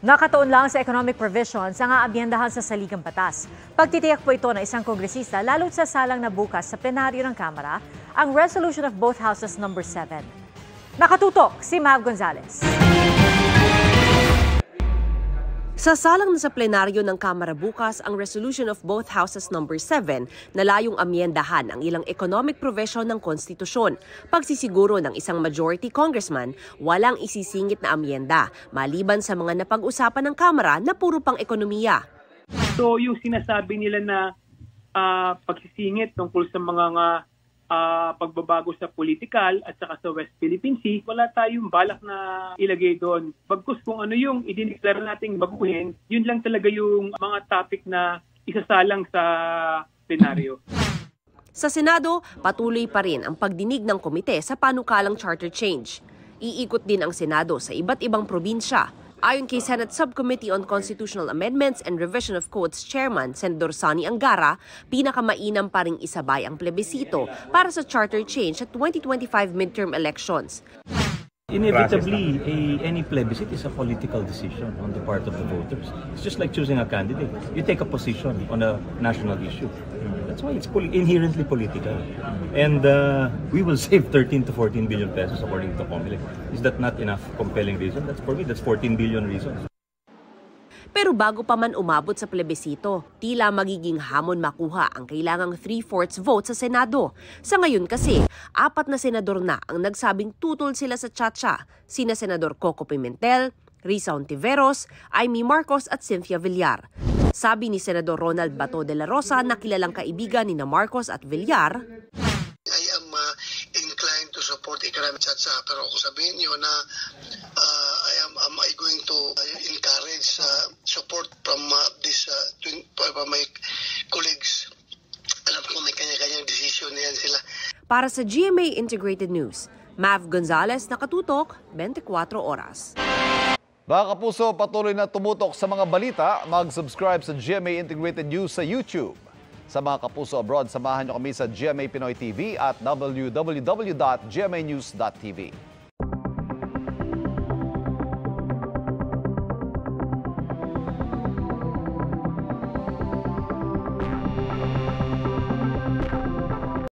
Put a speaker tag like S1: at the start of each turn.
S1: Nakatuon lang sa economic provisions ang aabyendahan sa saligang batas. Pagtitiyak po ito ng isang kongresista lalo't sa salang na bukas sa plenaryo ng Kamara ang Resolution of both Houses No. 7. Nakatutok si Mav Gonzalez.
S2: Sasalang na sa plenaryo ng Kamara bukas ang Resolution of both Houses No. 7 na layong amyendahan ang ilang economic provision ng konstitusyon. Pagsisiguro ng isang majority congressman, walang isisingit na amyenda, maliban sa mga napag-usapan ng Kamara na puro pang ekonomiya.
S3: So yung sinasabi nila na pagsisingit tungkol sa mga pagbabago sa political at saka sa West Philippine Sea, wala tayong balak na ilagay doon. Bagkus kung ano yung idineklara nating baguhin, yun lang talaga yung mga topic na isasalang sa plenaryo.
S2: Sa Senado, patuloy pa rin ang pagdinig ng komite sa panukalang charter change. Iikot din ang Senado sa iba't ibang probinsya. Ayon kay Senate Subcommittee on Constitutional Amendments and Revision of Codes Chairman Senador Sonny Angara, pinakamainam pa ring isabay ang plebisito para sa charter change at 2025 midterm elections.
S4: Inevitably, any plebiscite is a political decision on the part of the voters. It's just like choosing a candidate. You take a position on a national issue. That's why it's inherently political. And we will save 13 to 14 billion pesos according to COMELEC. Is that not enough compelling reason? For me, that's 14 billion reasons.
S2: Pero bago pa man umabot sa plebisito, tila magiging hamon makuha ang kailangang 3/4 vote sa Senado. Sa ngayon kasi, 4 na senador na ang nagsabing tutol sila sa tsa-tsa, sina Senador Coco Pimentel, Risa Ontiveros, Amy Marcos at Cynthia Villar. Sabi ni Senador Ronald Bato de la Rosa na kilalang kaibigan ni Marcos at Villar,
S5: I am inclined to support economic tsa-tsa, pero kung sabihin niyo na am I going to encourage support from my colleagues? Alam ko may kanya-kanyang desisyon na yan sila.
S2: Para sa GMA Integrated News, Mav Gonzalez, nakatutok, 24 oras.
S6: Mga kapuso, patuloy na tumutok sa mga balita. Mag-subscribe sa GMA Integrated News sa YouTube. Sa mga kapuso abroad, samahan niyo kami sa GMA Pinoy TV at www.gmanews.tv.